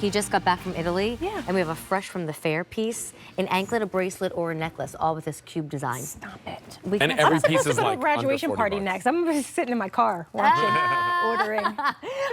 He just got back from Italy. Yeah. And we have a fresh from the fair piece, an anklet, a bracelet, or a necklace, all with this cube design. Stop it. And every piece is I'm like supposed to go to a graduation under $40 party next. I'm gonna be sitting in my car watching, ordering.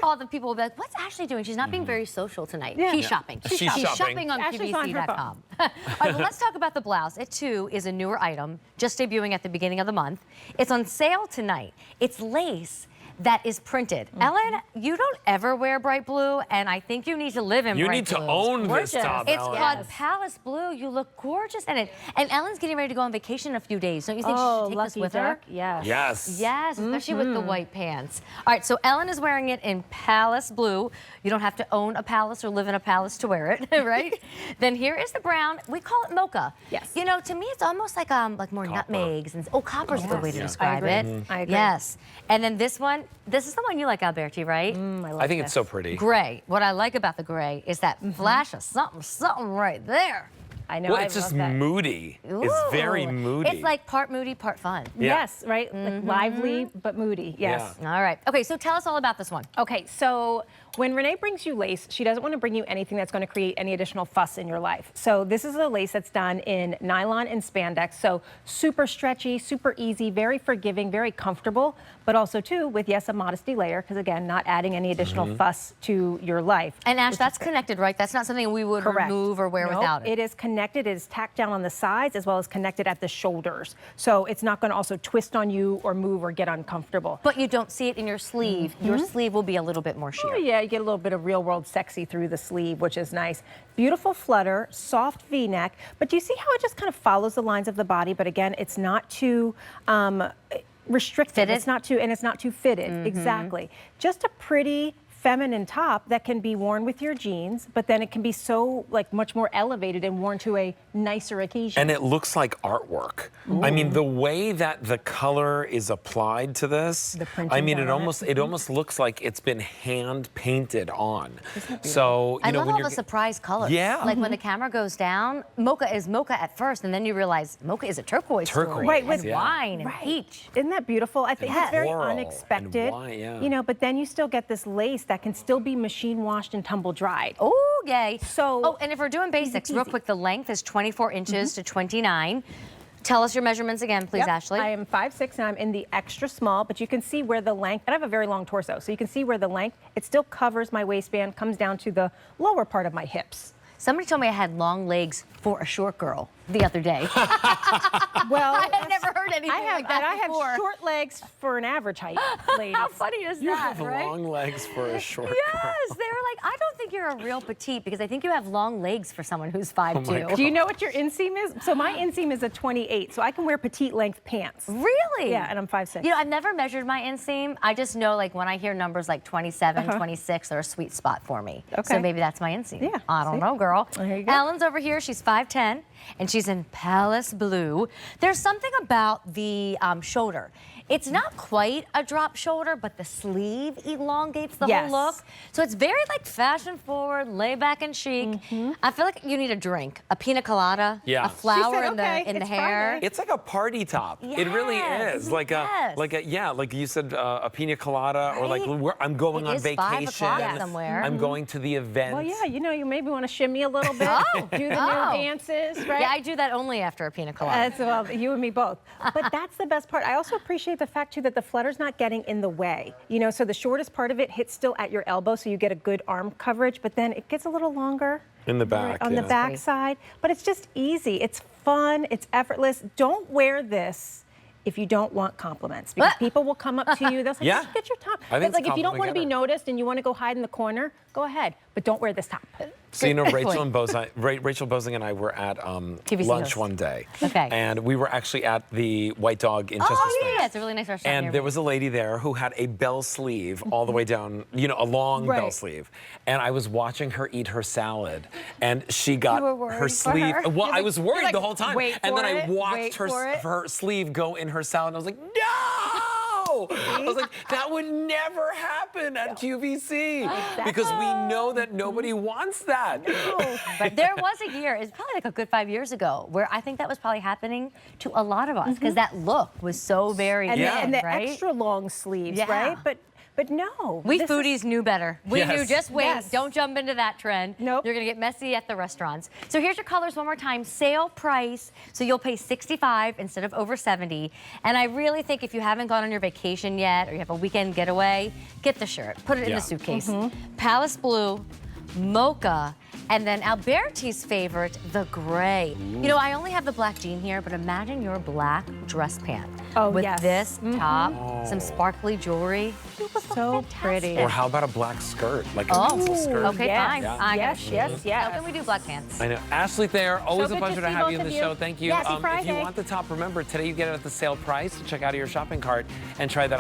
All the people will be like, what's Ashley doing? She's not being very social tonight. Yeah. She's shopping. She's shopping. On Ashley's on her QVC.com. All right, well, let's talk about the blouse. It, too, is a newer item, just debuting at the beginning of the month. It's on sale tonight. It's lace that is printed. Ellen, you don't ever wear bright blue, and I think you need to live in You bright need to blues. own this Gorgeous. top, It's Ellen. called Palace Blue. You look gorgeous in it. And Ellen's getting ready to go on vacation in a few days. Don't you think she should take this lucky with her? duck. Yes. Yes. Yes, especially with the white pants. All right, so Ellen is wearing it in Palace Blue. You don't have to own a palace or live in a palace to wear it, right? Then here is the brown. We call it mocha. Yes. You know, to me, it's almost like more Copper. nutmegs. And, copper's a good way to Yeah. describe I it. agree. I agree. Yes. And then this one, this is the one you like, Alberti, right? I think it's so pretty. Gray. What I like about the gray is that flash of something right there. I know. Well, I it's just love that. moody. It's very Ooh. moody. It's like part moody, part fun. Yeah. Yes, right? Like lively but moody. Yes. Yeah. All right. Okay, so tell us all about this one. Okay, so when Renee brings you lace, she doesn't want to bring you anything that's going to create any additional fuss in your life. So this is a lace that's done in nylon and spandex, so super stretchy, super easy, very forgiving, very comfortable, but also too with, yes, a modesty layer, because again, not adding any additional fuss to your life. And Ash, that's connected, right? That's not something we would Correct. remove or wear Nope, without it. It is connected. It is tacked down on the sides as well as connected at the shoulders. So it's not going to also twist on you or move or get uncomfortable. But you don't see it in your sleeve. Your sleeve will be a little bit more sheer. Oh, yeah, you get a little bit of real world sexy through the sleeve, which is nice. Beautiful flutter, soft V-neck, but do you see how it just kind of follows the lines of the body? But again, it's not too restricted. Fitted? It's not too fitted. Exactly. Just a pretty feminine top that can be worn with your jeans, but then it can be so much more elevated and worn to a nicer occasion. And it looks like artwork. I mean, the way that the color is applied to this, The printing I mean, down on it. it almost looks like it's been hand painted on. So, I you know, love when all you're the surprise colors. Yeah. Like when the camera goes down, mocha is mocha at first, and then you realize mocha is a turquoise Turquoise, story. Right, And with- wine and peach. Isn't that beautiful? I think And it's very floral and unexpected. wine, yeah. You know, but then you still get this lace that can still be machine washed and tumble dried. Oh, yay. So- oh, and if we're doing basics, real quick, the length is 24 inches to 29. Tell us your measurements again, please, Yep, Ashley. I am 5'6" and I'm in the extra small, but you can see where the length, and I have a very long torso, so you can see where the length, it still covers my waistband, comes down to the lower part of my hips. Somebody told me I had long legs for a short girl the other day. Well, I had never heard anything like that I before. have short legs for an average height, ladies. How funny is You that, have right? long legs for a short girl. Yes, they were like, I don't think you're a real petite because I think you have long legs for someone who's 5'2". Do you know what your inseam is? So my inseam is a 28, so I can wear petite length pants. Really? Yeah, and I'm 5'6". You know, I've never measured my inseam. I just know, like, when I hear numbers like 27, 26, they're a sweet spot for me. Okay. So maybe that's my inseam. Yeah, I don't see? know, girl. There you go. Ellen's over here. She's 5'10", and she's in Palace Blue. There's something about the shoulder. It's not quite a drop shoulder, but the sleeve elongates the Yes. whole look. So it's very, like, fashion forward, laid back and chic. I feel like you need a drink, a pina colada, Yeah. a flower She said, in the "Okay, in the it's hair. Friday." It's like a party top. It really Yes, is. Like yes. like you said, a pina colada, or like Right? I'm going It on is 5 vacation. o'clock somewhere. I'm going to the event. Well, yeah, you know, you maybe want to shimmy a little bit, do the Oh. new dances, right? Yeah, I do that only after a pina colada. That's, well, you and me both. But that's the best part. I also appreciate the fact, too, that the flutter's not getting in the way. You know, so the shortest part of it hits still at your elbow, so you get a good arm coverage, but then it gets a little longer. In the back, On the yeah. back side. But it's just easy. It's fun. It's effortless. Don't wear this if you don't want compliments, because people will come up to you. They'll say, Yeah. get your top. I think it's Like, if you don't want to be compliment noticed and you want to go hide in the corner, go ahead. But don't wear this top. So, you know, Good Rachel point. and Rachel Bozing and I were at QVC lunch host. one day. Okay. And we were actually at the White Dog in Chester Springs. yeah, it's a really nice restaurant. And near there me. was a lady there who had a bell sleeve all the way down, you know, a long bell Right. sleeve. And I was watching her eat her salad, and she got were worried her for sleeve. her? Well, You're I like- was worried like, the whole time. wait And then for I it, watched wait for it. her sleeve go in her salad, and I was like, no! I was like, that would never happen at QVC because we know that nobody wants that. But there was a year, it's probably like a good 5 years ago, where I think that was probably happening to a lot of us because that look was so very And, in, the, and the right? extra long sleeves, Yeah. right? But But no. We this foodies is- knew better. We Yes. knew, just wait, Yes. don't jump into that trend. Nope. You're gonna get messy at the restaurants. So here's your colors one more time, sale price, so you'll pay $65 instead of over $70. And I really think if you haven't gone on your vacation yet, or you have a weekend getaway, get the shirt, put it in Yeah. the suitcase. Palace blue, mocha, and then Alberti's favorite, the gray. You know, I only have the black jean here, but imagine your black dress pant Oh, with yes. this top, some sparkly jewelry. It would look So fantastic. pretty. Or how about a black skirt, like a Oh, pencil skirt? okay, yes. fine. Yeah. I Yes, gotta- yes, yes. How can we do black pants? I know. Ashley Thayer, always So a good to pleasure to see have both you in of the you. show. Thank you. Yes, If you Friday. want the top, remember, today you get it at the sale price. So check out your shopping cart and try that